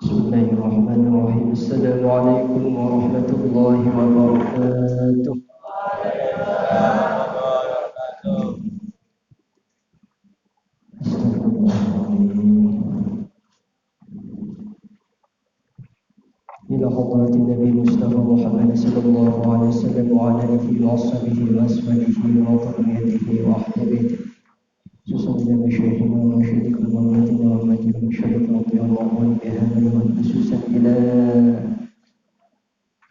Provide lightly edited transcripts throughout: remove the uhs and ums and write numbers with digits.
Bismillahirrahmanirrahim. Assalamualaikum warahmatullahi wabarakatuh. إلى حضرة النبي المصطفى محمد صلى الله عليه وسلم وعلى آله وأصحابه وأزواجه وذريته وأهل بيته خصوصا إلى مشايخنا ومرشدكم وأمتنا وأمتكم شرف رضي الله عنه بهذا اليوم خصوصا إلى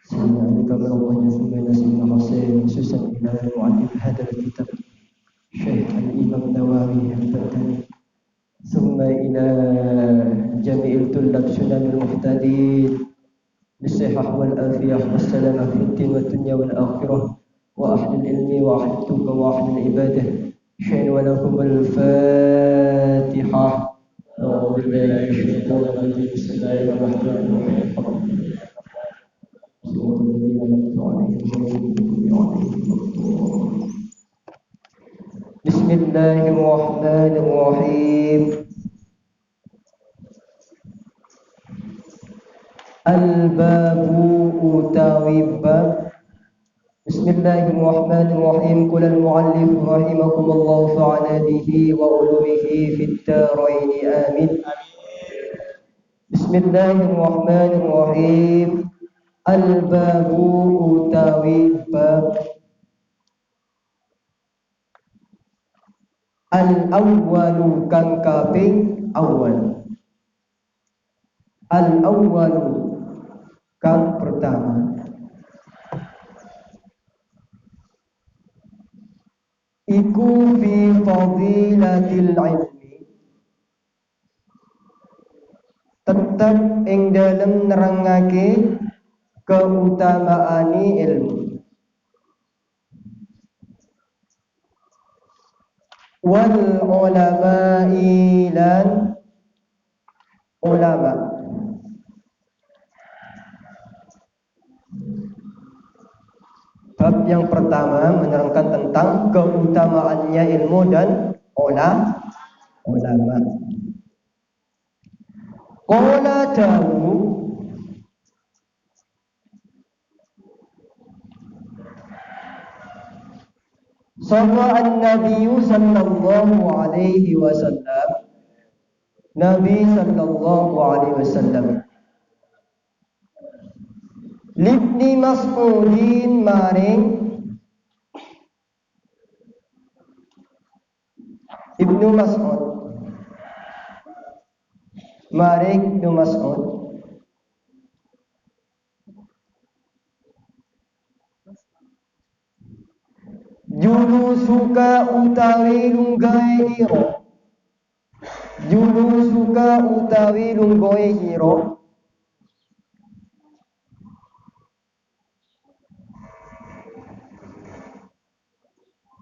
سيدنا أبي بكر الله ثم إلى سيدنا حسين خصوصا إلى مؤلف هذا الكتاب شيخ الإمام النووي الفتاني ثم إلى جميع الطلاب سنن المهتدين بالصحة والعافية والسلامة في الدين والدنيا والآخرة وأهل العلم وأهل التقوى وأهل العبادة شيء ولكم الفاتحة. أعوذ بالله من الشيطان الرجيم بسم الله الرحمن الرحيم بسم الله الرحمن الرحيم. Al-babu utawi bab. Bismillahirrahmanirrahim. Qala al-muallif rahimakumullah fa'ala bihi wa ulumihi fid darain amin. Bismillahirrahmanirrahim. Al-babu utawi bab. Al-awwalu kang kaping awal. Al-awwalu kang pertama. Iku fi fadilatil ilmi, tetap ing dalem nerangake keutamaani ilmu. Wal ulama'i lan ulama. Bab yang pertama menerangkan tentang keutamaannya ilmu dan ulama. Qala dawu sapa an-nabiy sallallahu alaihi wasallam, Nabi sallallahu alaihi wasallam, Libni Mas'udin maring Ibnu Mas'ud, maring Ibnu Mas'ud, julusuka utawi lunggae ira, julusuka utawi lunggae ira,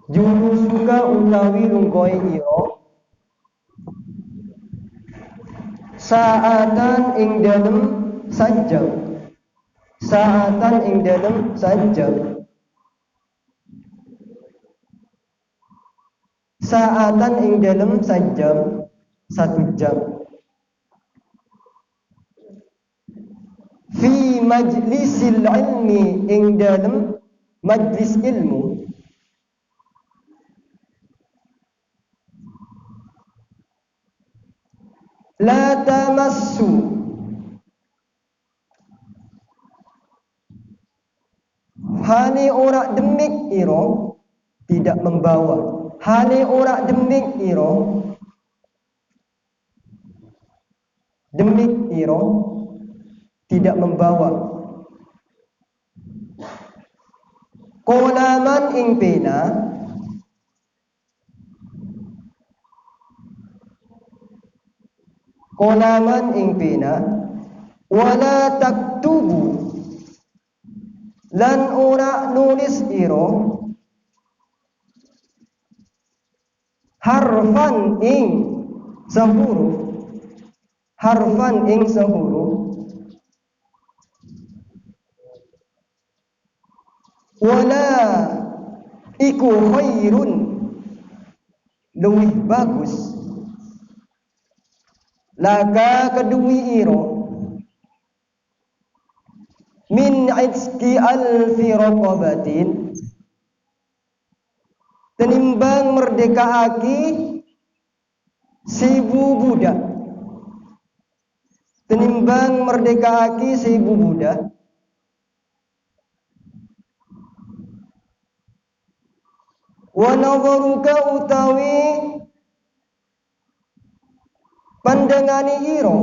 julusuka utawi lungkoe ira, saatan ing dalem sajam, saatan ing dalem sajam, saatan ing dalem sajam, 1 jam. Fi majlisil ilmi ing dalem majlis ilmu. La tamassu, hane ora demik ira, tidak membawa, hane ora demik ira, demik ira, tidak membawa, qalaman ing pena, qalaman ing pena, wala taktubu lan ora nulis ira, harfan ing sehuruf, harfan ing sehuruf, wala iku khairun luwih bagus, laka kedui iro min itqi alfi raqabatin, tenimbang merdekaaki 1000 budak. Tenimbang merdekaaki 1000 budak. Wa nadharuka utawi pandangani iro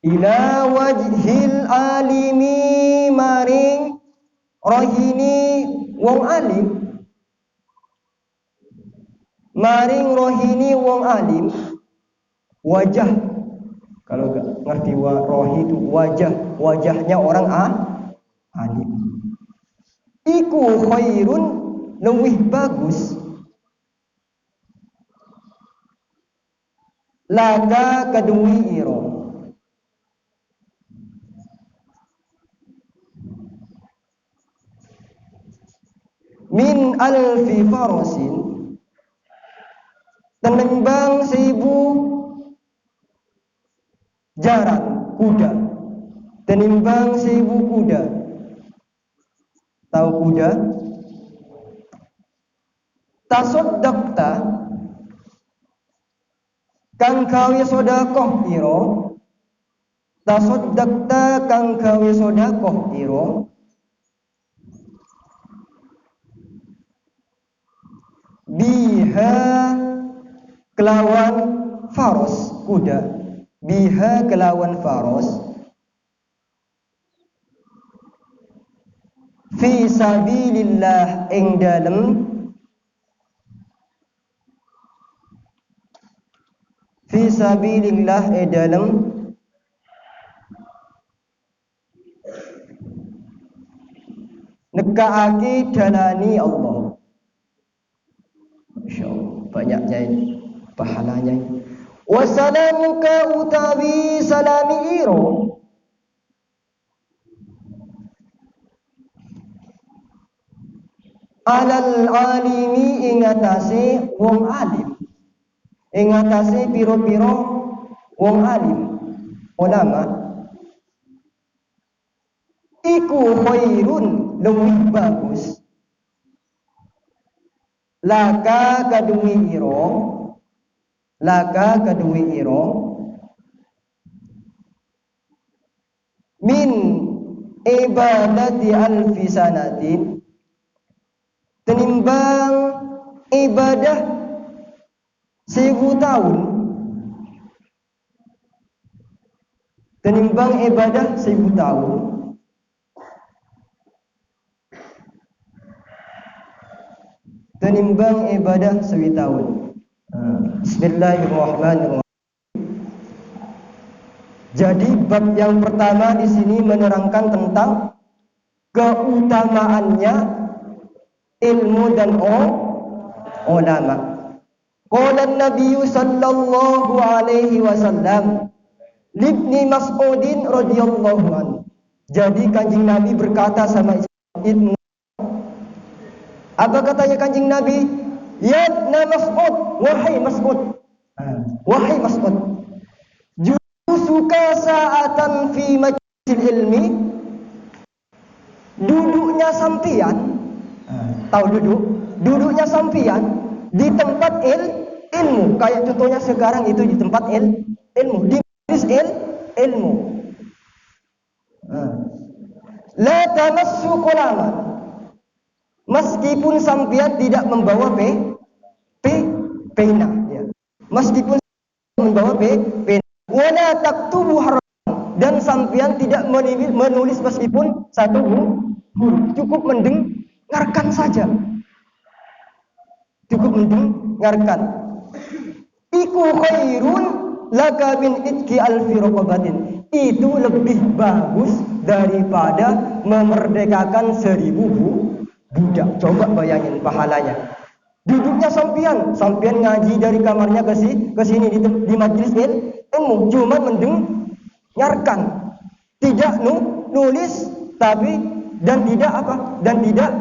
ila wajhil alimi maring rohini wong alim, maring rohini wong alim. Wajah, kalau gak ngerti rohi itu wajahnya orang alim. Iku khairun, lebih bagus, laka kedui iro, min alfi farasin, tenimbang 1000 jaran kuda. Tenimbang 1000 kuda. Tahu kuda? Tasoddaqta, kang kawi sodakoh iro. Tasoddaqta, kang kawi sodakoh iro. Biha, kelawan faros kuda. Biha, kelawan faros. Fi sabilillah, ing dalem fi sabilillah, dalem nekaaki dalani Allah. Masyaallah, banyaknya ini pahalanya ini. Wassalamuka utawi salami iro alal alimi, ingatasi wong alim, ingatasi piro-piro wong alim, ulama. Iku khairun, lebih bagus, laka kadui iro, laka kadui iro, min ibadati alfi sanatin, tenimbang ibadah 1000 tahun. Tenimbang ibadah 1000 tahun. Tenimbang ibadah 1000 tahun. Bismillahirrahmanirrahim. Jadi bab yang pertama di sini menerangkan tentang keutamaannya ilmu dan ulama. Qala Nabi sallallahu alaihi wasallam libni Mas'udin radhiyallahu anhu. Jadi Kanjeng Nabi berkata sama Ibnu, apa katanya Kanjeng Nabi? Ya Mas'ud, wahai Mas'ud. Wahai Mas'ud, julusuka sa'atan fi majlisil ilmi, duduknya sampian, tahu duduknya sampian di tempat ilmu, kayak contohnya sekarang itu di tempat ilmu, di majlis ilmu. La tamassu qalaman, meskipun sampian tidak membawa pena, ya. Meskipun membawa pena, wala taktubu haram, dan sampian tidak menulis meskipun satu huruf, cukup mendengarkan saja. Cukup mendengarkan. Iku khairun laka min itki alfi raqabatin. Itu lebih bagus daripada memerdekakan 1000 budak. Coba bayangin pahalanya. Duduknya sampian ngaji dari kamarnya ke sini di majelis ilmu, cuma mendengarkan, tidak nulis, tapi dan tidak apa? Dan tidak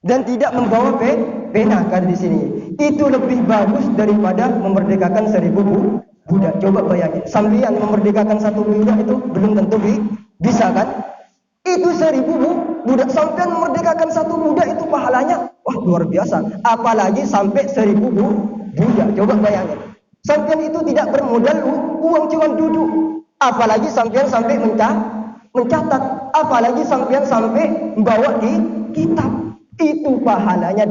dan tidak membawa pena kan di sini. Itu lebih bagus daripada memerdekakan 1000 budak. Coba bayangin, sampean memerdekakan 1 budak itu belum tentu bisa kan? Itu 1000 budak. Sampean memerdekakan 1 budak itu pahalanya wah luar biasa. Apalagi sampai 1000 budak. Coba bayangin. Sampean itu tidak bermodal uang, cuma duduk. Apalagi sampean sampai mencatat. Apalagi sampean sampai membawa di kitab. Itu pahalanya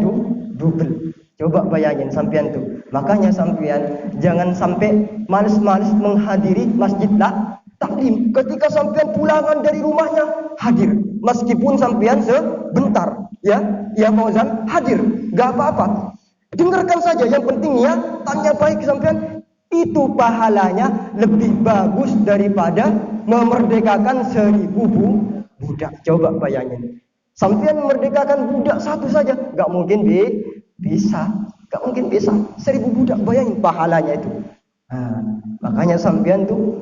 double. Coba bayangin sampean tuh. Makanya sampean jangan sampai malas-malas menghadiri masjid taklim. Ketika sampean pulangan dari rumahnya, hadir. Meskipun sampean sebentar, ya Fauzan, hadir. Gak apa-apa. Dengarkan saja, yang penting ya, tanya baik sampean. Itu pahalanya lebih bagus daripada memerdekakan 1000 budak. Coba bayangin. Sampean memerdekakan budak 1 saja, gak mungkin bisa. Gak mungkin bisa. 1000 budak, bayangin pahalanya itu. Nah, makanya sampean tuh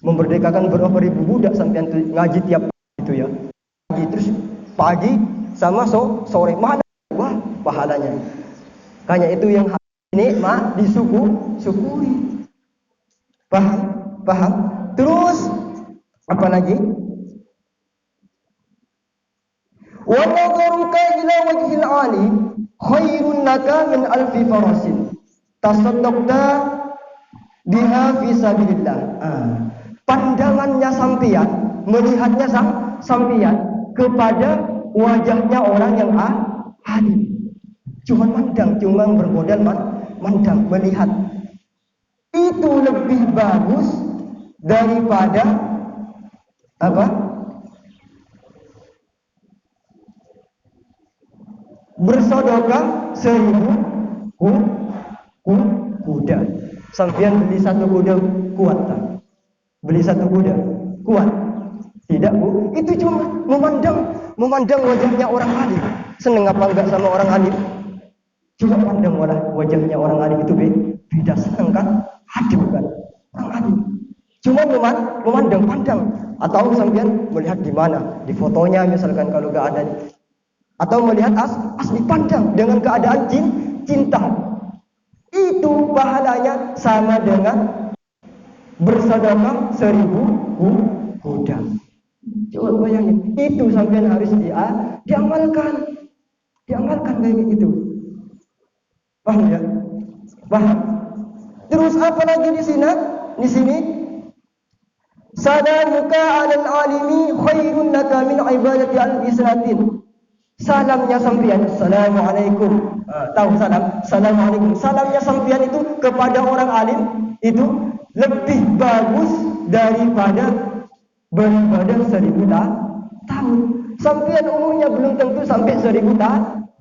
memerdekakan berapa ribu budak, sampean tuh ngaji tiap pagi itu ya. Terus pagi sama sore, mana wah pahalanya. Makanya itu yang nikmat disyukuri. Paham? Terus apa lagi? Wa nadharuka ila wajhil ali khairun laka min alfi farasin tasaddaqta biha fi sabilillah. Pandangannya sampean, melihatnya sampean kepada wajahnya orang yang alim. Cuma bermodal mandang, melihat. Itu lebih bagus daripada apa? Bersedekah 1000 kuda. Sampean beli 1 kuda kuat tak? Beli 1 kuda kuat? Tidak bu. Itu cuma memandang wajahnya orang alim. Seneng apa enggak sama orang alim? Coba pandang wajahnya orang alim itu beda, seneng kan? Hadir kan? Orang alim. Cuma pandang. Atau sampean melihat di mana? Di fotonya misalkan kalau enggak ada. Atau melihat asli, pandang dengan keadaan cinta. Itu pahalanya sama dengan bersedekah 1000 kuda. Coba bayangin, itu sampean harus diamalkan kayak gitu. Paham ya? Paham. Terus apa lagi di sini? Salamuka 'alal alimi khairun laka min ibadati al-isnatin. Salamnya sampean, assalamualaikum. Tahu salam? Assalamualaikum. Salamnya sampean itu kepada orang alim itu lebih bagus daripada beribadah 1000 tahun. Sampean umurnya belum tentu sampai 1000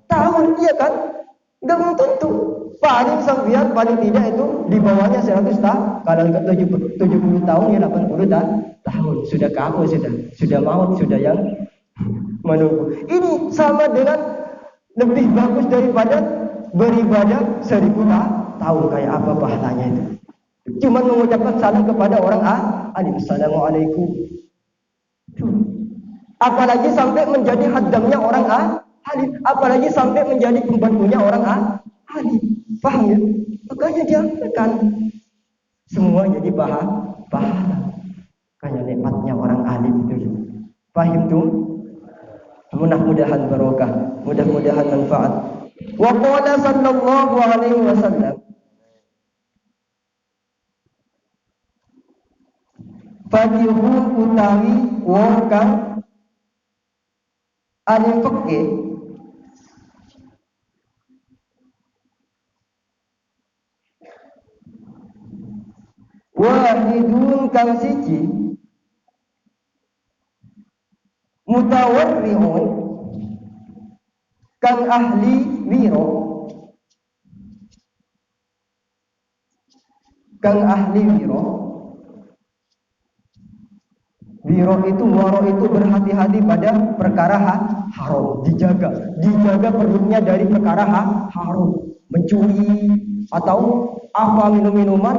tahun, iya kan? Belum tentu. Paling sampean paling tidak itu di bawahnya 100 tahun. Kalau enggak 70 tahun ya 80 tahun. Sudah kabur, sudah maut, sudah yang menunggu. Ini sama dengan lebih bagus daripada beribadah 1000 tahun. Kayak apa pahalanya itu? Cuma mengucapkan salam kepada orang alim. Assalamualaikum. Apalagi sampai menjadi haddamnya orang alim. Apalagi sampai menjadi pembantunya orang alim. Paham ya? Makanya diamalkan. Semua jadi pahala. Makanya nikmatnya orang alim itu. Paham tuh? Mudah-mudahan barokah, mudah-mudahan manfaat. Wa qala sallallahu alaihi wasallam, faqihun utawi wong kang alim fikih wahidun kang siji mutawarri'un kang ahli wiro wiro itu waro itu berhati-hati pada perkara haram, dijaga perutnya dari perkara haram, mencuri atau apa minuman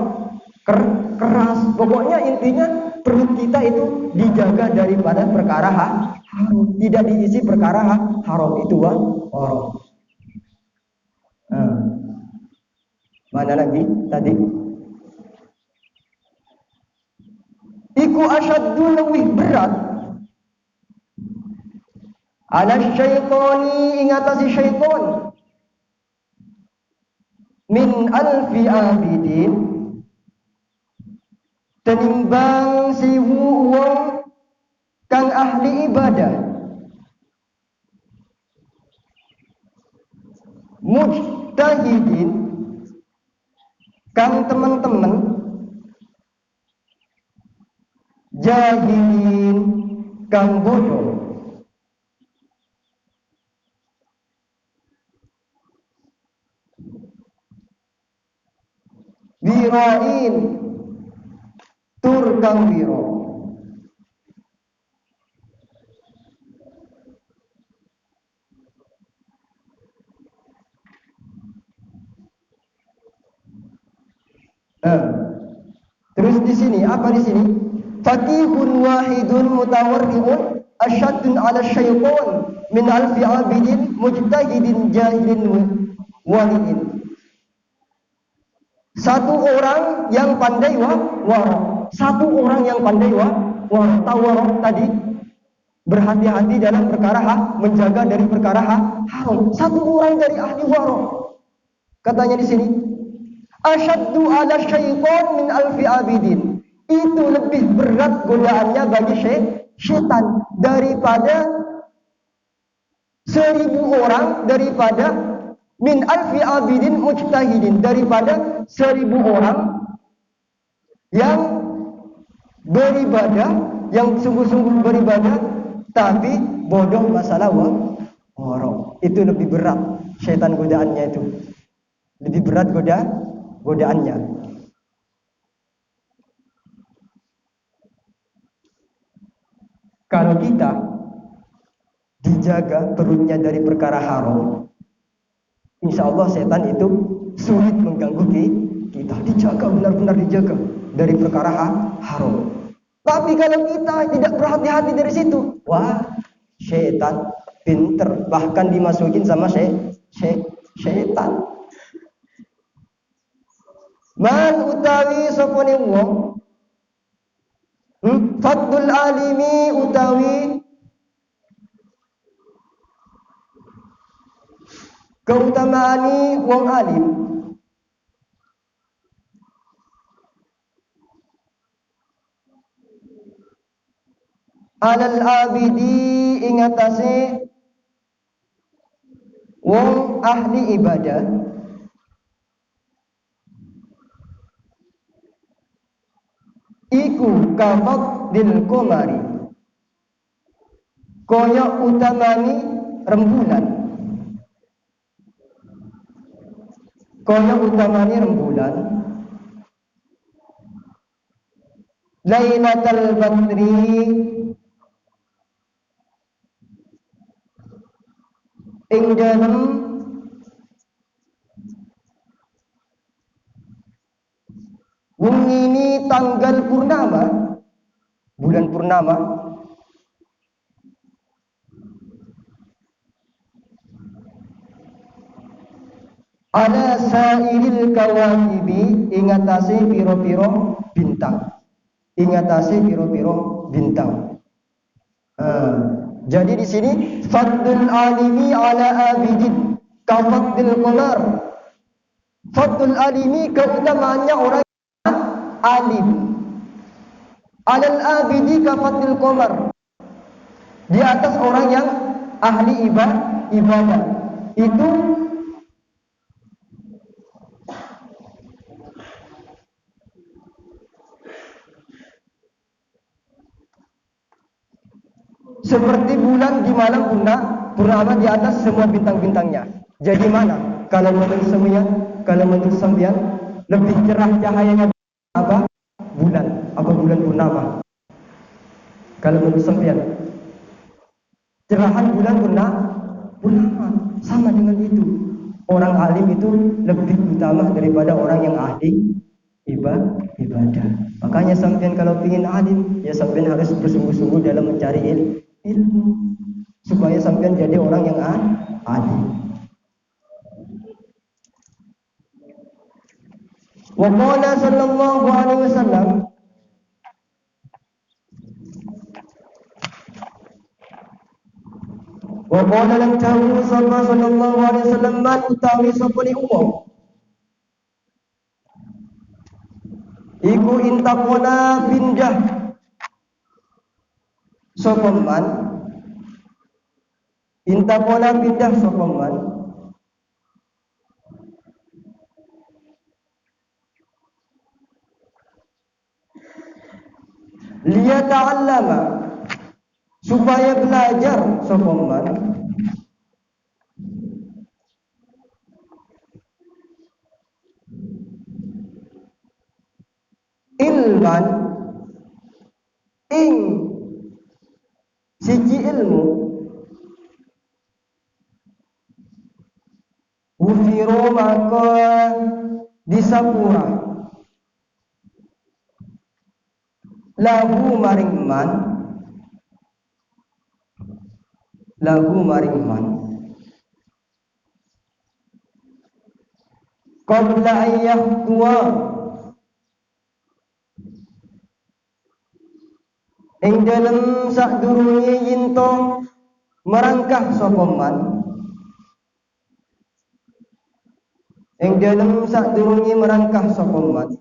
keras, pokoknya intinya perut kita itu dijaga daripada perkara haram, tidak diisi perkara haram itu orang. Nah, mana lagi tadi? Iku asyaddu lebih berat ala syaitani ingatasi syaitan min alfi abidin tenimbang siwu wong kang ahli ibadah mujtahidin kang teman-teman jahilin kang bodoh wirain tur kang wiro terus di sini apa di sini? Faqihun wahidun mutawarri'un asyaddun 'ala syaitan min alfi 'abidin mujtahidin jahilin waliin. Satu orang yang pandai waro. Satu orang yang pandai waro. Tahu waro tadi? Berhati-hati dalam perkara menjaga dari perkara haram. Satu orang dari ahli waro. Katanya di sini, asyaddu 'ala syaitan min alfi 'abidin. Itu lebih berat godaannya bagi syaitan daripada 1000 orang, daripada min alfi abidin mujtahidin, daripada 1000 orang yang beribadah, yang sungguh-sungguh beribadah tapi bodoh masalah waro. Itu lebih berat syaitan godaannya itu. Lebih berat godaannya. Kalau kita dijaga perutnya dari perkara haram, insya Allah setan itu sulit mengganggu kita. Dijaga, benar-benar dijaga dari perkara haram. Tapi kalau kita tidak berhati-hati dari situ, wah, setan pinter, bahkan dimasukin sama setan. Man utawi sopone wong fadlul alimi utawi keutamaani wong alim alal abidi ingatase wong ahli ibadah iku kafadil qamari kaya utamani rembulan. Kaya utamani rembulan Lailatul Badri ing dalem ini tanggal purnama, bulan purnama, ala sairil kawakibi ingatasi piro-piro bintang, ingatasi piro-piro bintang. Jadi di sini fadlul alimi ala abidin kafadil qamar. Fadlul alimi keutamaannya orang alim. Alal abidi kafadil qamar. Di atas orang yang ahli ibadah. Itu seperti bulan di malam purnama di atas semua bintang-bintangnya. Jadi mana? Kalau menurut sembilan lebih cerah cahayanya apa? Bulan purnama. Kalau menurut sembilan cerahan bulan purnama sama dengan itu. Orang alim itu lebih utama daripada orang yang ahli ibadah. Makanya sampean kalau ingin alim, ya sampean harus bersungguh-sungguh dalam mencari ilmu supaya sampean jadi orang yang alim. Wa qala sallallahu alaihi wasallam, wa qala lan tahu sallallahu alaihi wasallam man utawi sapa ni umum iku intakona pindah sapa man, intakona pindah sapa man liyata'allama supaya belajar sapa man ilman ing siji ilmu ufiro maka disapura lahu maring man, lahu maring man qabla ayyah tua ing dalem sadurunge yinto merangkah sapa man, ing dalem sadurunge merangkah sapa man,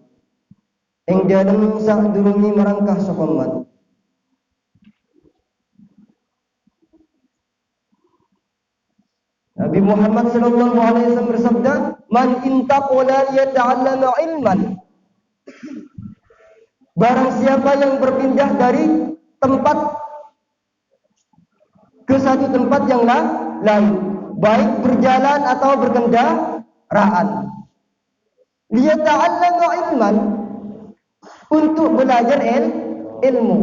ing dalem sadurunge merangkah sapa man Nabi Muhammad sallallahu alaihi wasallam bersabda, man intaqala liyata'allama ilman, barang siapa yang berpindah dari tempat ke satu tempat yang lain, baik berjalan atau berkendaraan, liyata'allama ilman, untuk belajar ilmu,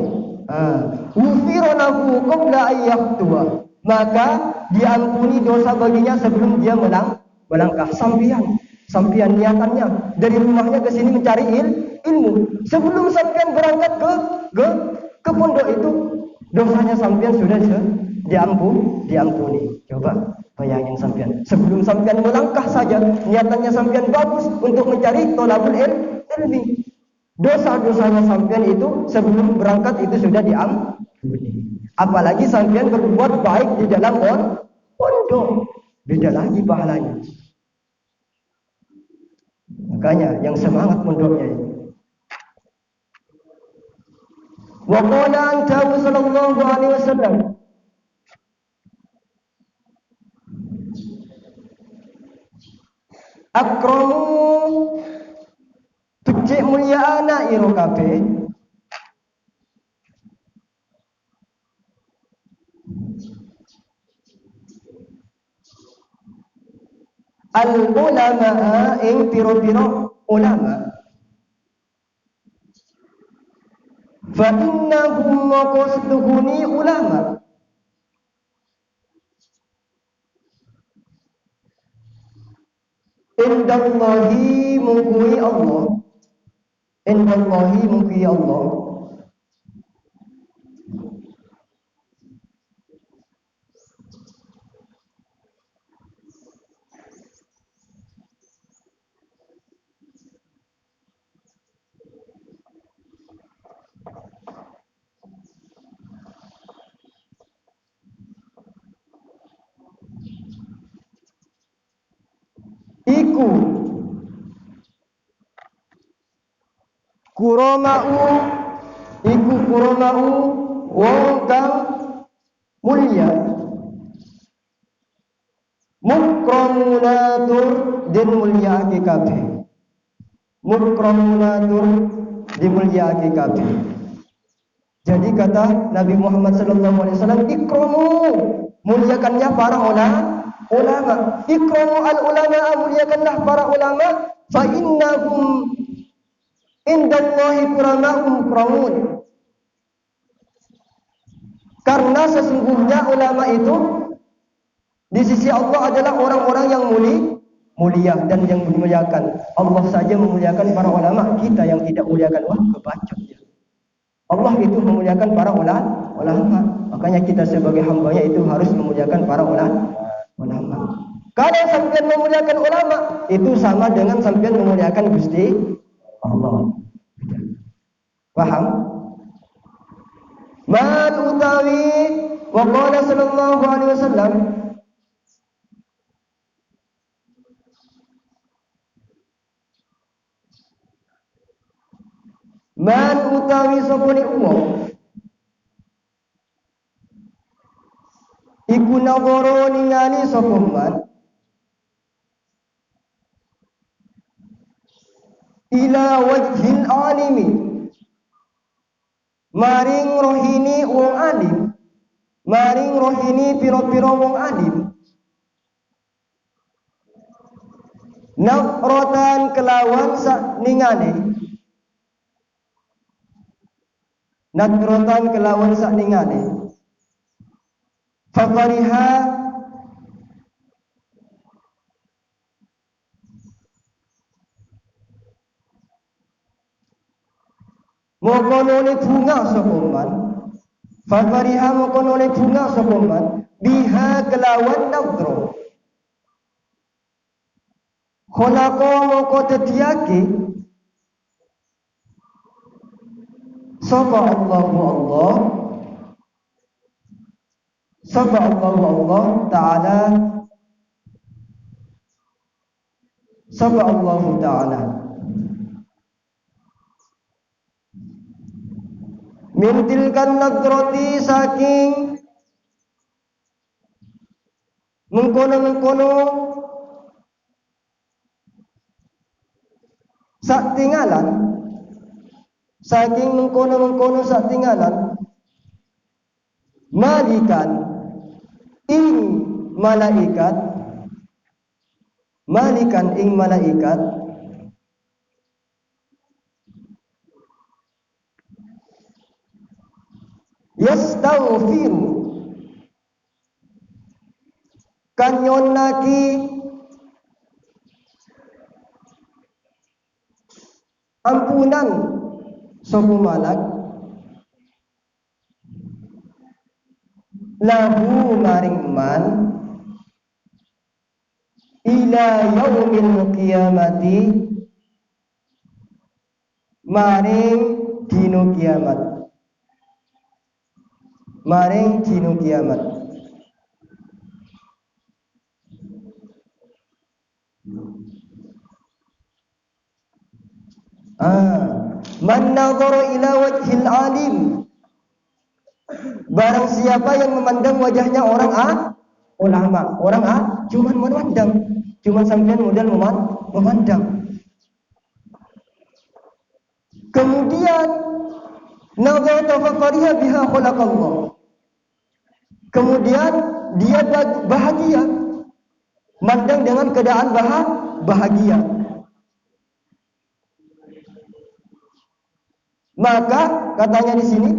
wufira lahu qabla ayyahtuwa, maka diampuni dosa baginya sebelum dia melangkah. Sampian niatannya dari rumahnya ke sini mencari ilmu, sebelum sampian berangkat ke pondok itu, dosanya sampian sudah diampuni. Coba bayangin sampian, sebelum sampian melangkah saja niatannya sampian bagus untuk mencari thalabul ilmi, dosa-dosanya sampian itu sebelum berangkat itu sudah diampuni. Apalagi sampean berbuat baik di dalam pondok, beda lagi pahalanya. Makanya yang semangat pondoknya ini. Wa qala antahu sallallahu alaihi wasallam, akramu becik mulia anak ira kabeh al-ulama ing piro-piro ulama, fa innahum maqasduhuni ulama, indallahi mungkui Allah, indallahi mungkui Allah, iku kurama'u wong kang mulia, mukramunatur den mulyaake kabeh, mukramunatur dimulyake kabeh. Jadi kata Nabi Muhammad sallallahu alaihi wasallam, ikramu, muliakannya para ulama, ikramu al-ulama, muliakanlah para ulama, fa innahum indallahi kurama'um mukramun, karena sesungguhnya ulama itu di sisi Allah adalah orang-orang yang mulia dan yang memuliakan. Allah saja memuliakan para ulama, kita yang tidak muliakan, wah kebacot ya. Allah itu memuliakan para ulama. Makanya kita sebagai hambanya itu harus memuliakan para ulama. Kalau sampean memuliakan ulama, itu sama dengan sampean memuliakan Gusti Allah. Paham? Man utawi wa qala sallallahu alaihi wasallam, man utawi sapa wong iku nawara ningali sapa man ila wajhil alimi, maring rohini wong alim, maring rohini pira-pira wong alim, nafrotan kelawan sak ningane, nafrotan kelawan sak ningane, fafariha mokonone bunga sapa man, fafariha mokonone bunga sapa man, biha kelawan nadro, khalaqa moko tetiake sapa Allahu Allah, sapa Allahu Allah Ta'ala, sapa Allahu Ta'ala mintilkan nadrati saking mengkono-mengkono sak tinggalan, saking mengkono-mengkono sak tinggalan, malikan ing malaikat, malikan ing malaikat, yastaghfiru kanyonaki ampunan sapa malak lahu maring man ila yaumil qiyamati, maring dino kiamat, maring dino kiamat. Man nadhara ila wajhil alim, barang siapa yang memandang wajahnya orang ulama, orang cuman memandang, cuman sampean modal memandang. Kemudian nadhara faqariha biha khalaqallah, kemudian dia bahagia, mandang dengan keadaan bahagia. Maka katanya di sini,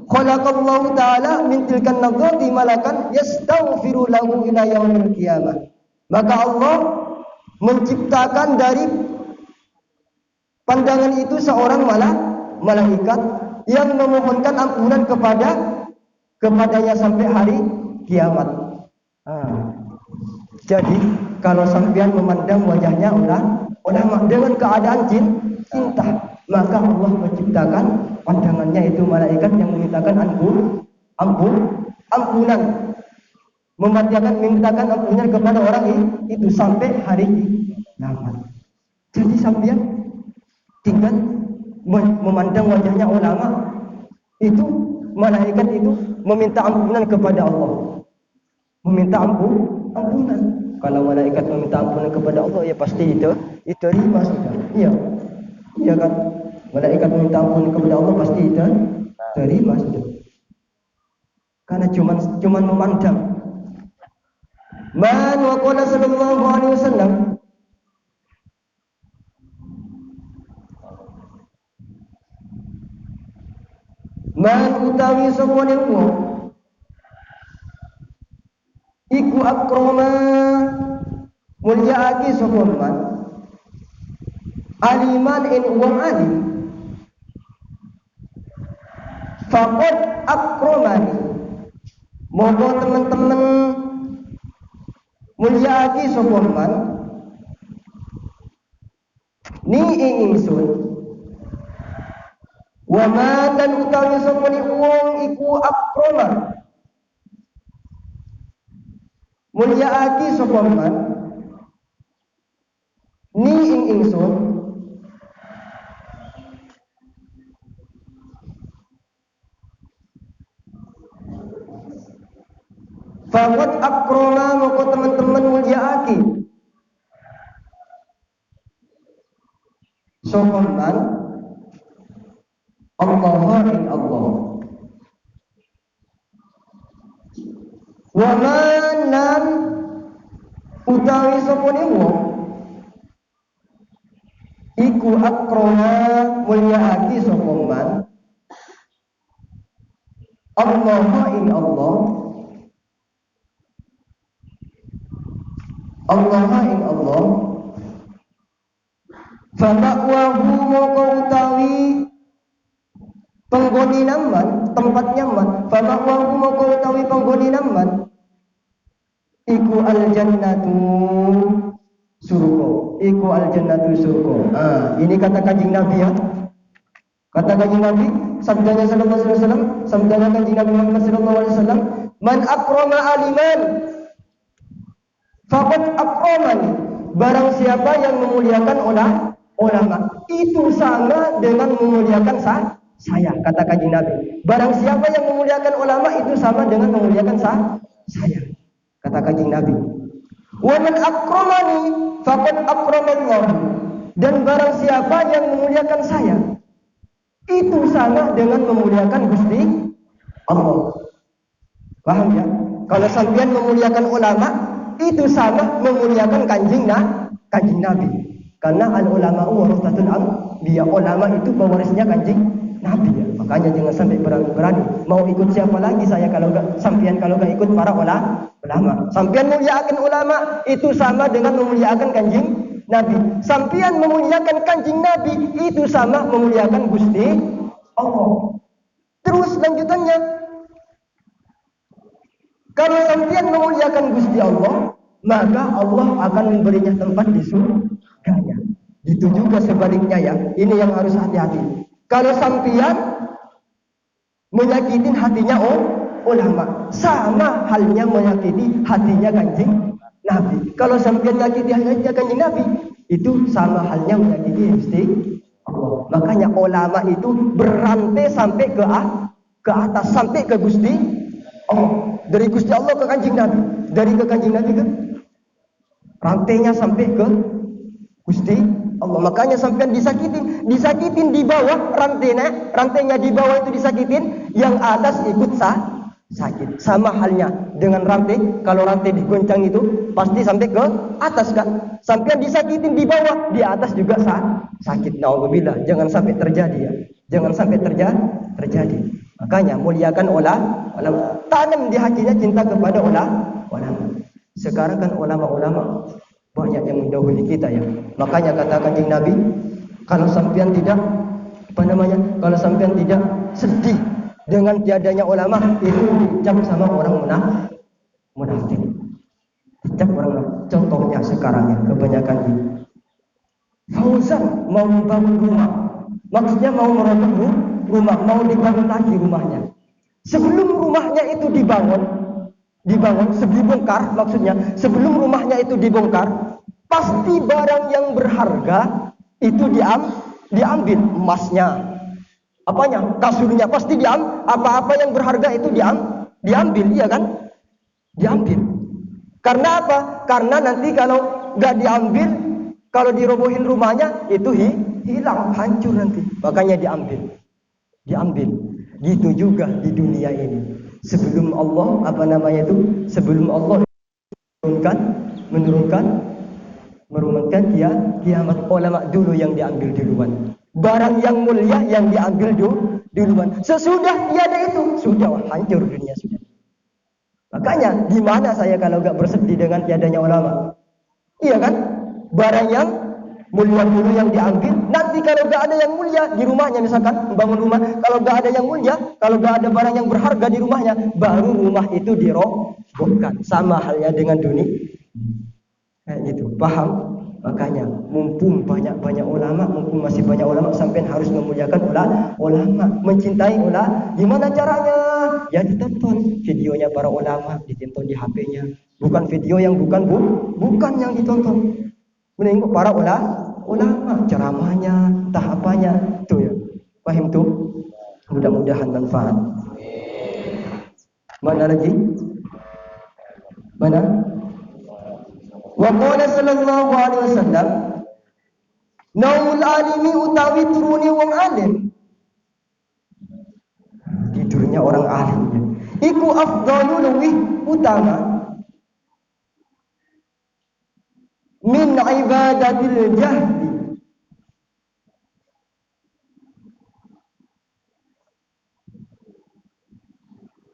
khalaqallahu ta'ala min tilkan nadhati malakan yastaghfiru lahu ila yaumil qiyamah. Maka Allah menciptakan dari pandangan itu seorang malaikat yang memohonkan ampunan kepadanya sampai hari kiamat. Jadi kalau sampean memandang wajahnya ulama dengan keadaan cinta, maka Allah menciptakan pandangannya itu malaikat yang memintakan ampunan, memintakan ampunan kepada orang itu sampai hari kiamat. Jadi sampean tinggal memandang wajahnya ulama, itu malaikat itu meminta ampunan kepada Allah, meminta ampunan. Kalau malaikat meminta ampunan kepada Allah, ya pasti itu terima sudah. Iya kan? Malaikat meminta ampunan kepada Allah pasti itu terima sudah. Karena cuman memandang. Man wa qala sallallahu alaihi wasallam, man utawi sapa wong iku akrama mulyaake sapa man aliman in wong alim, faqad akramani, monggo teman-teman mulyaake aki sapa man ni ing ingsun wa ma lan utawi sapa ni wong iku akrama mulia aki sapa man ni ing ingsun faqad akrama moko teman-teman mulia aki sapa man Allah ing Allah wa manan utawi sapa ni wong iku akrama mulyaake sapa man Allah ing Allah ing Allah fadakwahu moko utawi penggoni naman tempat nyaman fadakwahu moko utawi penggoni naman iku al-jannatu surga iku al-jannatu surga. Ini kata Kanjeng Nabi ya. Kata Kanjeng Nabi, sabdanya sallallahu alaihi wasallam, sabdanya Kanjeng Nabi Muhammad sallallahu alaihi wasallam, man akrama aliman faqad akramani. Barang siapa yang memuliakan ulama, itu sama dengan memuliakan saya, kata Kanjeng Nabi. Barang siapa yang memuliakan ulama itu sama dengan memuliakan saya, kata Kanjeng Nabi. Wa man akramani faqad akramallah. Dan barang siapa yang memuliakan saya itu sama dengan memuliakan Gusti Allah. Paham ya? Kalau sampean memuliakan ulama itu sama memuliakan kanjeng Nabi. Karena al ulama warasatul anbiya, ulama itu pewarisnya kanjeng Nabi ya. Makanya jangan sampai berani mau ikut siapa lagi saya kalau enggak sampean kalau enggak ikut para ulama. Sampean muliakan ulama itu sama dengan memuliakan kanjeng Nabi. Sampean memuliakan kanjeng Nabi itu sama memuliakan Gusti Allah. Terus lanjutannya, kalau sampean memuliakan Gusti Allah, maka Allah akan memberinya tempat di surganya. Itu juga sebaliknya ya. Ini yang harus hati-hati. Kalau sampean menyakitin hatinya ulama, sama halnya menyakiti hatinya kanjeng Nabi. Kalau sampean menyakiti hatinya kanjeng Nabi, itu sama halnya menyakiti Gusti Allah. Makanya ulama itu berantai sampai ke atas, sampai ke Gusti Allah. Dari Gusti Allah ke kanjeng Nabi, dari ke kanjeng Nabi ke rantainya sampai ke Gusti Allah. Makanya sampean disakitin di bawah rantainya di bawah itu disakitin, yang atas ikut sakit. Sama halnya dengan rantai, kalau rantai digoncang itu pasti sampai ke atas kan. Sampean disakitin di bawah, di atas juga sakit. Nauzubillah, jangan sampai terjadi ya. Jangan sampai terjadi. Makanya muliakan ulama, tanam di hatinya cinta kepada ulama. Sekarang kan ulama-ulama banyak yang mendahului kita ya. Makanya kata Kanjeng Nabi, kalau sampean tidak kalau sampean tidak sedih dengan tiadanya ulama, itu dicap sama orang munafik. Dicap orang munafik. Contohnya sekarang ya, kebanyakan ini. Fauzan mau membangun rumah, maksudnya mau meroboh rumah, mau dibangun lagi rumahnya. Sebelum rumahnya itu dibangun, dibongkar, maksudnya sebelum rumahnya itu dibongkar, pasti barang yang berharga itu diambil, emasnya, apanya, kasurnya pasti diambil, apa-apa yang berharga itu diambil, iya kan? Diambil. Karena apa? Karena nanti kalau nggak diambil, kalau dirobohin rumahnya itu hilang, hancur nanti. Makanya diambil. Gitu juga di dunia ini. Sebelum Allah sebelum Allah menurunkan kiamat, ulama dulu yang diambil duluan. Barang yang mulia yang diambil duluan. Sesudah tiada itu, sudah hancur dunia sudah. Makanya di mana saya kalau enggak bersedih dengan tiadanya ulama? Iya kan? Barang yang mulia dulu yang diambil. Nanti kalau enggak ada yang mulia di rumahnya, misalkan membangun rumah, kalau enggak ada yang mulia, kalau enggak ada barang yang berharga di rumahnya, baru rumah itu dirobohkan. Sama halnya dengan dunia. Kayak gitu, paham? Makanya mumpung banyak ulama, mumpung masih banyak ulama, sampai harus memuliakan ulama, mencintai ulama. Gimana caranya? Ya ditonton videonya para ulama, ditonton di HP-nya. Bukan video yang bukan yang ditonton. Menengok para ulama, ceramahnya, tahapannya, tuh ya. Paham tuh? Mudah-mudahan manfaat. Mana lagi? Mana? Wa qala sallallahu alaihi wasallam, naumul alimi utawi turune wong alim. Tidurnya orang alim iku afdalu luwih utama min ibadatil jahdi,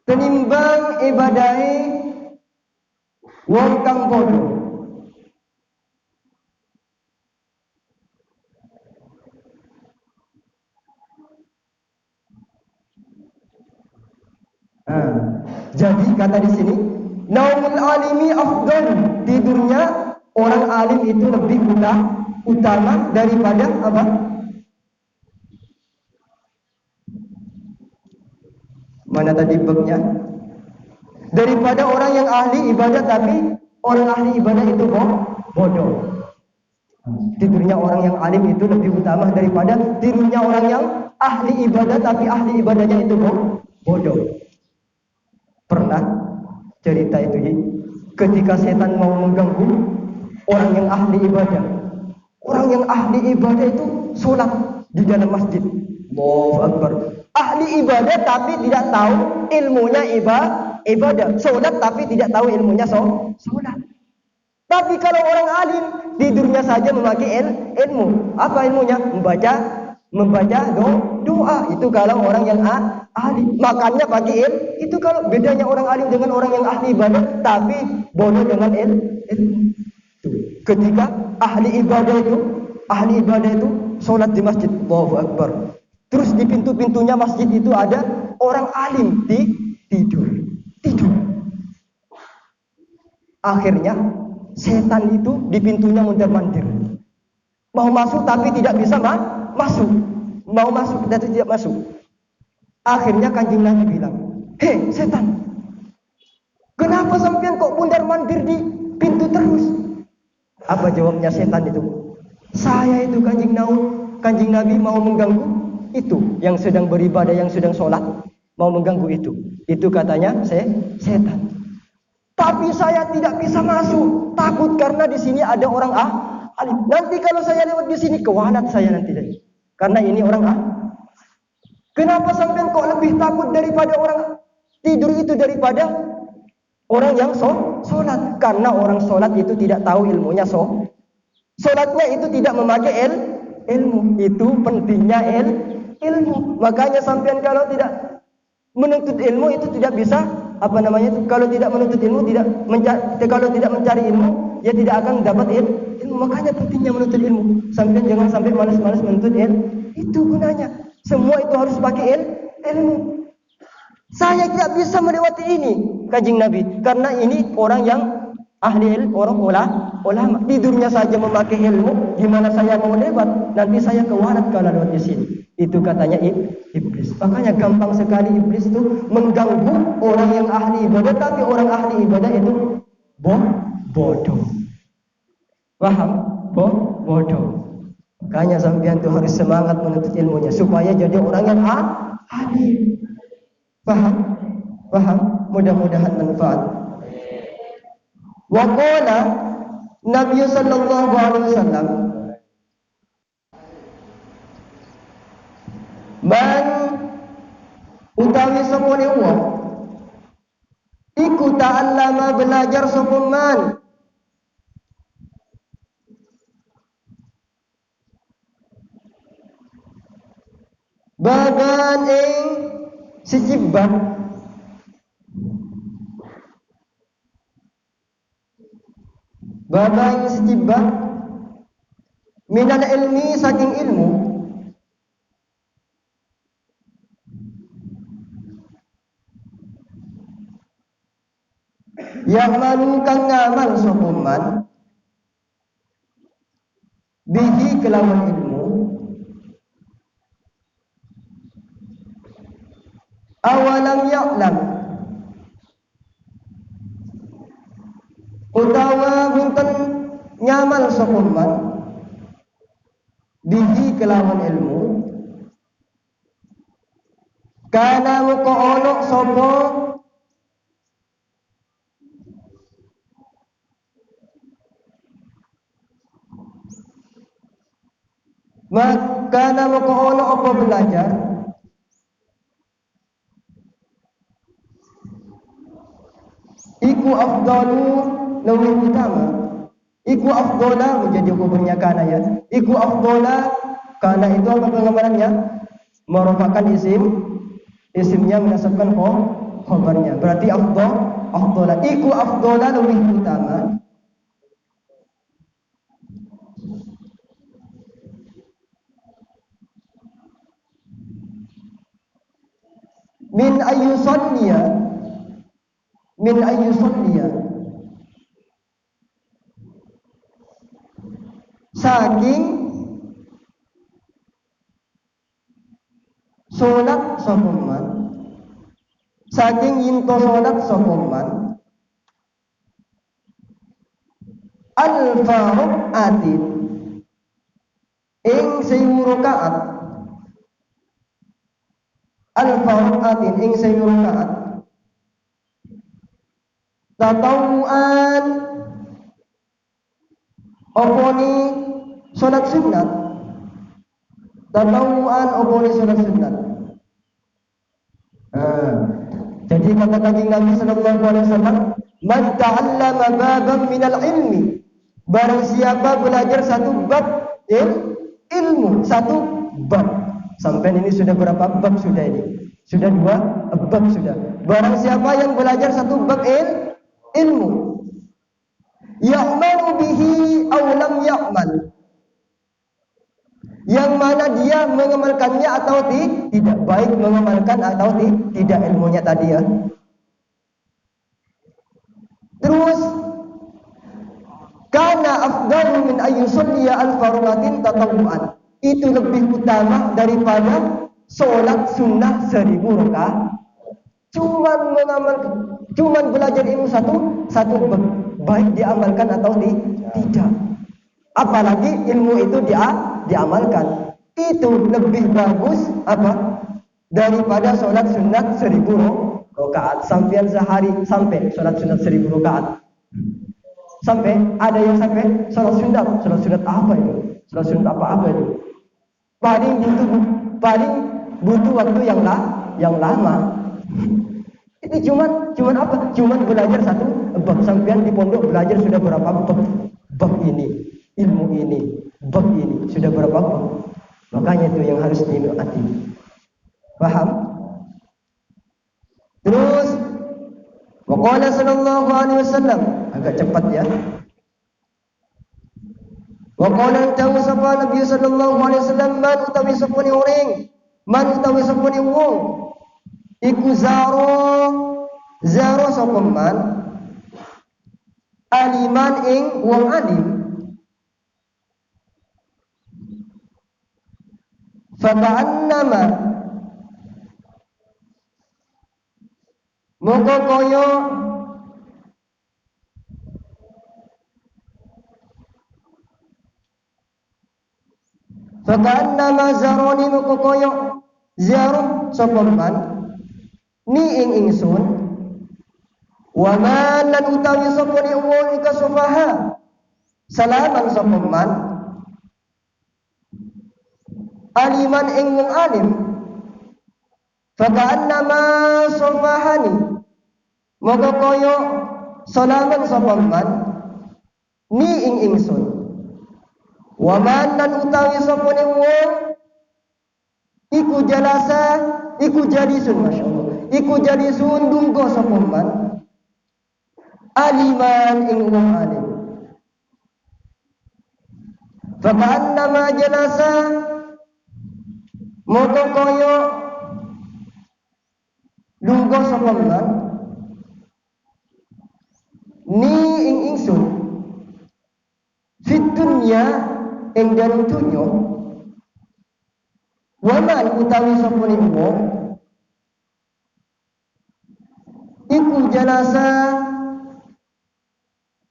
tenimbang ibadahe wong kang bodoh. Jadi kata di sini, naumul alimi afdal, tidurnya orang alim itu lebih utama daripada apa? Mana tadi babnya? Daripada orang yang ahli ibadah, tapi orang ahli ibadah itu bodoh. Tidurnya orang yang alim itu lebih utama daripada tidurnya orang yang ahli ibadah, tapi ahli ibadahnya itu bodoh. Pernah cerita itu ya, ketika setan mau mengganggu orang yang ahli ibadah. Orang yang ahli ibadah itu sholat di dalam masjid. Allahu Akbar. Ahli ibadah tapi tidak tahu ilmunya ibadah. Sholat tapi tidak tahu ilmunya sholat. Tapi kalau orang alim, tidurnya saja memakai ilmu. Apa ilmunya? Membaca doa. Itu kalau orang yang ahli. Makannya pakai ilmu. Itu kalau bedanya orang alim dengan orang yang ahli ibadah, tapi bodoh dengan ilmu. Ketika ahli ibadah itu sholat di masjid, Allahu Akbar. Terus di pintu-pintunya masjid itu ada orang alim tidur. Akhirnya setan itu di pintunya mondar-mandir. Mau masuk tapi tidak bisa masuk. Mau masuk tapi tidak masuk. Akhirnya Kanjeng Nabi bilang, "Hei setan, kenapa sampean kok mondar-mandir di pintu terus?" Apa jawabnya setan itu? "Saya itu Kanjeng Nabi mau mengganggu itu yang sedang beribadah, yang sedang sholat, mau mengganggu itu." Itu katanya setan. Tapi saya tidak bisa masuk, takut karena di sini ada orang alim. Nanti kalau saya lewat di sini kewalat saya nanti. Karena ini orang Kenapa sampean kok lebih takut daripada orang tidur itu daripada orang yang sholat? Karena orang sholat itu tidak tahu ilmunya sholatnya itu tidak memakai ilmu. Itu pentingnya ilmu. Makanya sampean kalau tidak menuntut ilmu itu tidak bisa kalau tidak menuntut ilmu kalau tidak mencari ilmu ya tidak akan dapat ilmu. Makanya pentingnya menuntut ilmu. Sampean jangan sampai malas-malas menuntut ilmu. Itu gunanya. Semua itu harus pakai ilmu. Saya tidak bisa melewati ini, Kanjeng Nabi, karena ini orang yang ahli ilmu, orang ulama. Tidurnya saja memakai ilmu, gimana saya mau lewat? Nanti saya kewarat kalau lewat di sini. Itu katanya iblis. Makanya gampang sekali iblis itu mengganggu orang yang ahli ibadah, tapi orang ahli ibadah itu bodoh. Paham? Bodoh. Makanya sampean itu harus semangat menuntut ilmunya supaya jadi orang yang ahli. Paham? Mudah-mudahan manfaat. Wa qala Nabi sallallahu alaihi wasallam, man utawi sapane wong iku ta'allama belajar sapa man bagan ing sicibah minal ilmi saking ilmu yang malu kang ngamal sapa man bihi kelawan ilmu, awalam ya'lam utawa bunten nyamal sapa man bihi kelawan ilmu, kana muka ono sapa maka muka ono apa belajar iku afdalu lebih utama, iku afdala menjadi hukumnya kana ya, iku afdala kana itu apa pengamalannya, merupakan isimnya menasabkan khobarnya, berarti afdala iku afdala lebih utama min ayyusalliya saking solat sopoman, saking yinto solat sopoman al-faruq atin ing 1000 rakaat, al-faruq atin ing 1000 rakaat tatawuan oponi solat sunat, tatawuan oponi solat sunat. Jadi kata Kanjeng Nabi sallallahu alaihi wasallam, man ta'allama baban minal ilmi, barang siapa belajar satu bab ilmu, satu bab. Sampai ini sudah berapa bab sudah ini? Sudah 2 bab sudah. Barang siapa yang belajar satu bab ilmu, ya'malu bihi aw lam ya'mal, yang mana dia mengamalkannya atau tidak, baik mengamalkan atau tidak ilmunya tadi ya. Terus kana afdalu min ayyusalliya al-faruqatin tatawuan, itu lebih utama daripada sholat sunnah 1000 rakaat. Cuman belajar ilmu satu baik diamalkan atau tidak. Apalagi ilmu itu diamalkan, itu lebih bagus apa daripada sholat sunat 1000 rakaat. Sampai sehari sampai sholat sunat 1000 rakaat, sampai ada yang sampai sholat sunat apa itu, sholat sunat apa itu, paling butuh waktu yang lama. Itu cuman apa, cuman belajar satu bab. Sampean di pondok belajar sudah berapa bab ini, ilmu ini, bab ini sudah berapa bab. Makanya itu yang harus diminati. Paham? Terus waqala sallallahu alaihi wasallam, agak cepat ya. Waqala tahu sapa Nabi sallallahu alaihi wasallam, man utawi sapane uring, man utawi sapane wong iku zaro sapa man aliman ing wong alim, faka'annama moko koyo faka'annama zaroni moko koyo zaro sapa man ni ing ingsun, wa man lan utawi sapa ni wong ika sufaha salaman sapa man aliman ing wong alim, faka'annama sufahani maka kaya salaman sapa man ni ing ingsun, wa man lan utawi sapa ni wong iku jalasa iku jalisun, masyaallah, iku jalisun dunggo sapa man aliman ing wong alim, faka'annama jalasa moko kaya lungguh sapa man ni ing ingsun fit dunya ing dalem dunya waman utawi sapane wong iku jalasa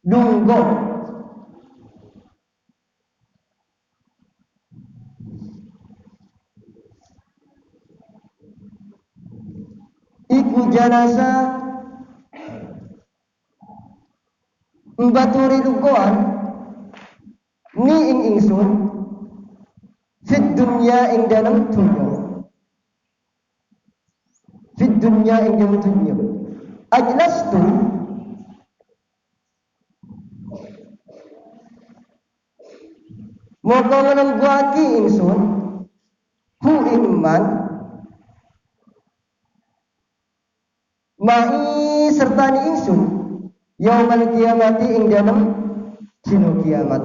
lungguh iku jalasa mbaturi lungguhan ni ing ingsun fit dunya ing dalam dunya fit dunya ing dalam dunya ajlastu moko ngenengguaki ingsun hu iman ma'i sertani ingsun yaumal kiamati ing dalam dina kiamat.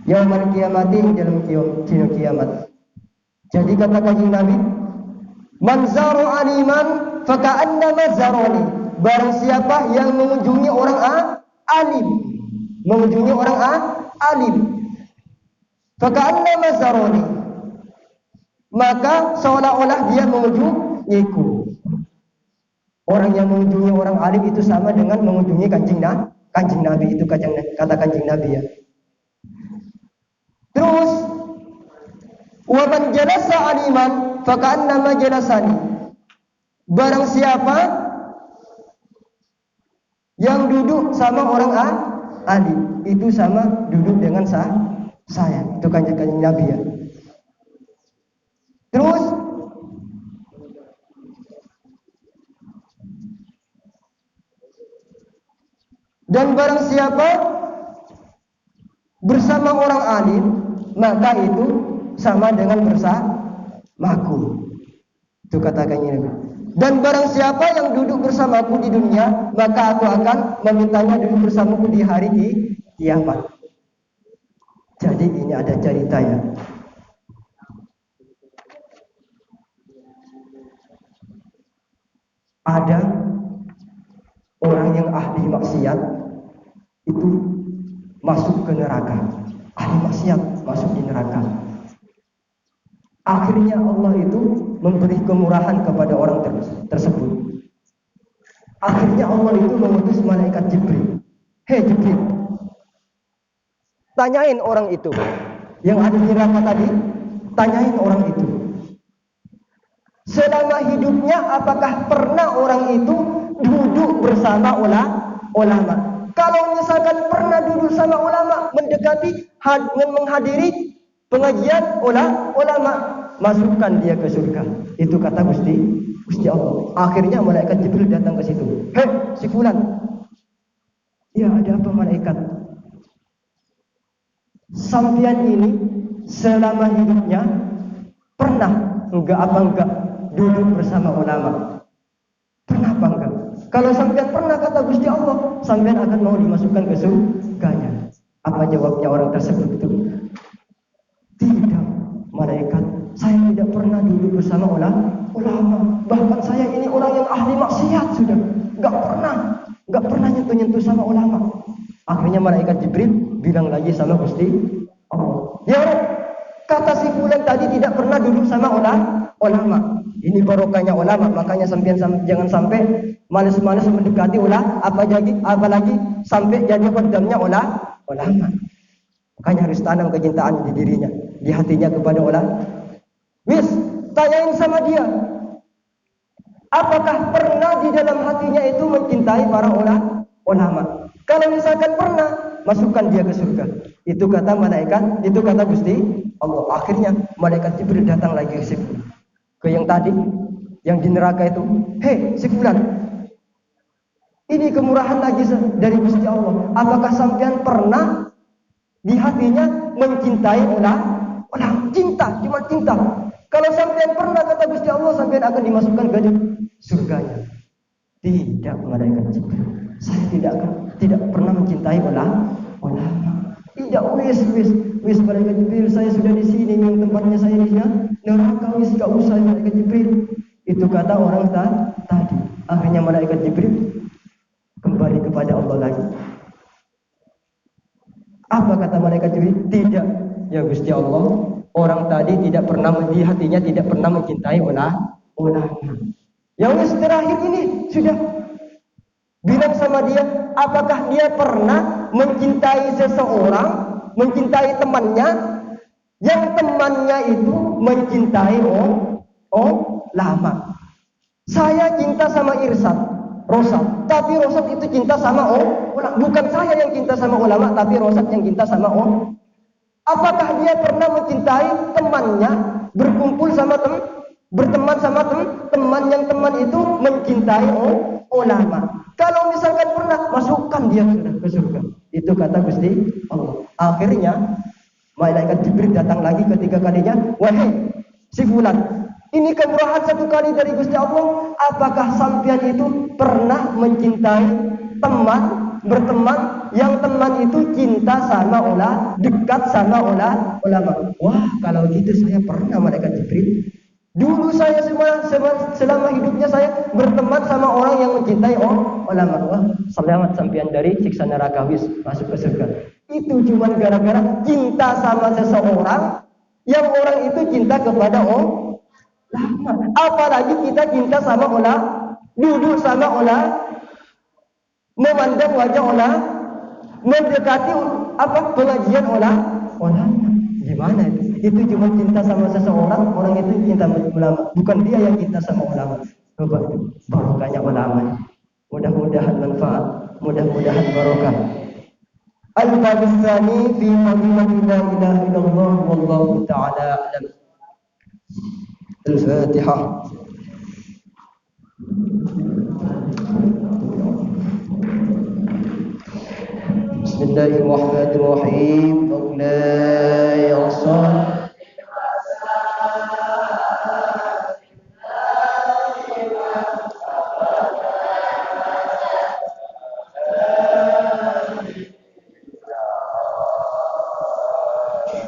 Yaumal kiamati ing dalam dina kiamat. Jadi kata Kanjeng Nabi, man zaru aliman faka'annama zaroni. Barang siapa yang mengunjungi orang alim, mengunjungi orang alim, faka'annama zaroni, maka seolah-olah dia mengunjungiku. Orang yang mengunjungi orang alim itu sama dengan mengunjungi Kanjeng Nabi. Itu kata Kanjeng Nabi ya. Terus wa man jalasa aliman faka'annama jalasani. Barang siapa yang duduk sama orang alim itu sama duduk dengan saya. Itu Kanjeng Nabi ya. Terus dan barang siapa bersama orang alim maka itu sama dengan bersamaku. Itu katakannya Nabi. Dan barang siapa yang duduk bersamaku di dunia maka aku akan memintanya duduk bersamaku di hari kiamat. Jadi ini ada cerita ya. Ada orang yang ahli maksiat itu masuk ke neraka. Ahli maksiat masuk di neraka. Akhirnya Allah itu memberi kemurahan kepada orang tersebut. Akhirnya Allah itu mengutus malaikat Jibril. Hei Jibril, tanyain orang itu yang ada di neraka tadi. Tanyain orang itu, selama hidupnya apakah pernah orang itu duduk bersama ulama? Kalau misalkan pernah duduk sama ulama, mendekati menghadiri pengajian ulama, masukkan dia ke surga. Itu kata Gusti Allah. Akhirnya malaikat Jibril datang ke situ. Hei, si fulan. Ya, ada apa malaikat? Sampian ini selama hidupnya pernah enggak duduk bersama ulama? Pernah apa enggak? Kalau sampean pernah, kata Gusti Allah, sampean akan mau dimasukkan ke surganya. Apa jawabnya orang tersebut itu? Tidak, malaikat, saya tidak pernah duduk bersama ulama. Bahkan saya ini orang yang ahli maksiat sudah. Enggak pernah nyentuh-nyentuh sama ulama. Akhirnya malaikat Jibril bilang lagi sama Gusti Allah, ya kata si fulan tadi tidak pernah duduk sama ulama. Ini barokahnya ulama, makanya sampean jangan sampai malas-malas mendekati apalagi sampai jadi khodamnya ulama. Makanya harus tanam kecintaan di dirinya, di hatinya kepada ulama. Wis, tanyain sama dia, apakah pernah di dalam hatinya itu mencintai para ulama? Kalau misalkan pernah, masukkan dia ke surga. Itu kata malaikat, itu kata Gusti Allah. Akhirnya malaikat Jibril datang lagi ke yang tadi, yang di neraka itu. Hei, si fulan, ini kemurahan lagi dari Gusti Allah. Apakah sampean pernah di hatinya mencintai ulama? Cinta, cuma cinta. Kalau sampean pernah, kata Gusti Allah, sampean akan dimasukkan ke surganya. Tidak, malaikat Jibril, saya tidak pernah mencintai ulama. Tidak, wis malaikat Jibril, saya sudah di sini, yang tempatnya saya di neraka, wis gak usah malaikat Jibril. Itu kata orang tadi. Akhirnya malaikat Jibril kembali kepada Allah lagi. Apa kata malaikat Jibril? Tidak, Ya Gusti Allah, orang tadi tidak pernah di hatinya tidak pernah mencintai ulama. Yang terakhir ini sudah bilang sama dia, apakah dia pernah mencintai seseorang, mencintai temannya, yang temannya itu mencintai ulama. Saya cinta sama Irsad, Rosad, tapi Rosad itu cinta sama ulama. Bukan saya yang cinta sama ulama, tapi Rosad yang cinta sama ulama. Apakah dia pernah mencintai temannya, berkumpul sama berteman sama teman yang teman itu mencintai ulama? Kalau misalkan pernah, masukkan dia sudah ke surga. Itu kata Gusti Allah. Akhirnya malaikat Jibril datang lagi ketiga kalinya, wahai si fulan, ini kemurahan satu kali dari Gusti Allah. Apakah sampean itu pernah mencintai teman, berteman, yang teman itu cinta sama dekat sama ulama? Wah, kalau gitu saya pernah, malaikat Jibril. Dulu saya selama hidupnya saya berteman sama orang yang mencintai ulama. Wah, selamat sampean dari siksa neraka, wis masuk ke surga. Itu cuma gara-gara cinta sama seseorang yang orang itu cinta kepada ulama. Apalagi kita cinta sama ulama, duduk sama ulama, memandang wajah ulama, mendekati pengajian ulama. Gimana itu? Itu cuma cinta sama seseorang, orang itu cinta ulama, bukan dia yang cinta sama ulama. Coba itu barokahnya ulama. Mudah-mudahan manfaat, mudah-mudahan barokah. Al-bab tsani fi fadilah la ilaha illallah wallahu taala a'lam. Al-Fatihah. Bismillahirrahmanirrahim. Moulaya shalli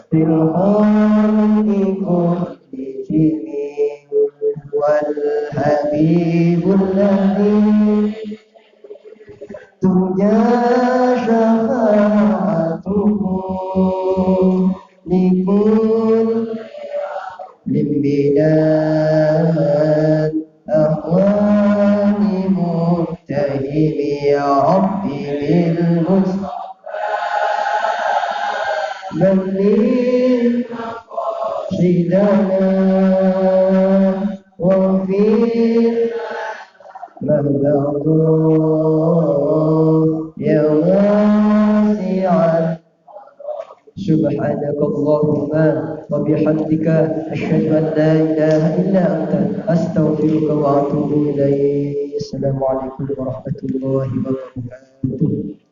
bil wal habibul ladzi turja syafa'atuhu likul limbidan ahwani muttahimi ya Rabbi bil Mustafa balli sidana wa fi ya wasi'an subhanaka Allahumma wa bihamdika asyhadu an la ilaha illa anta astaghfiruka wa atubu ilaik. Assalamualaikum warahmatullahi wabarakatuh.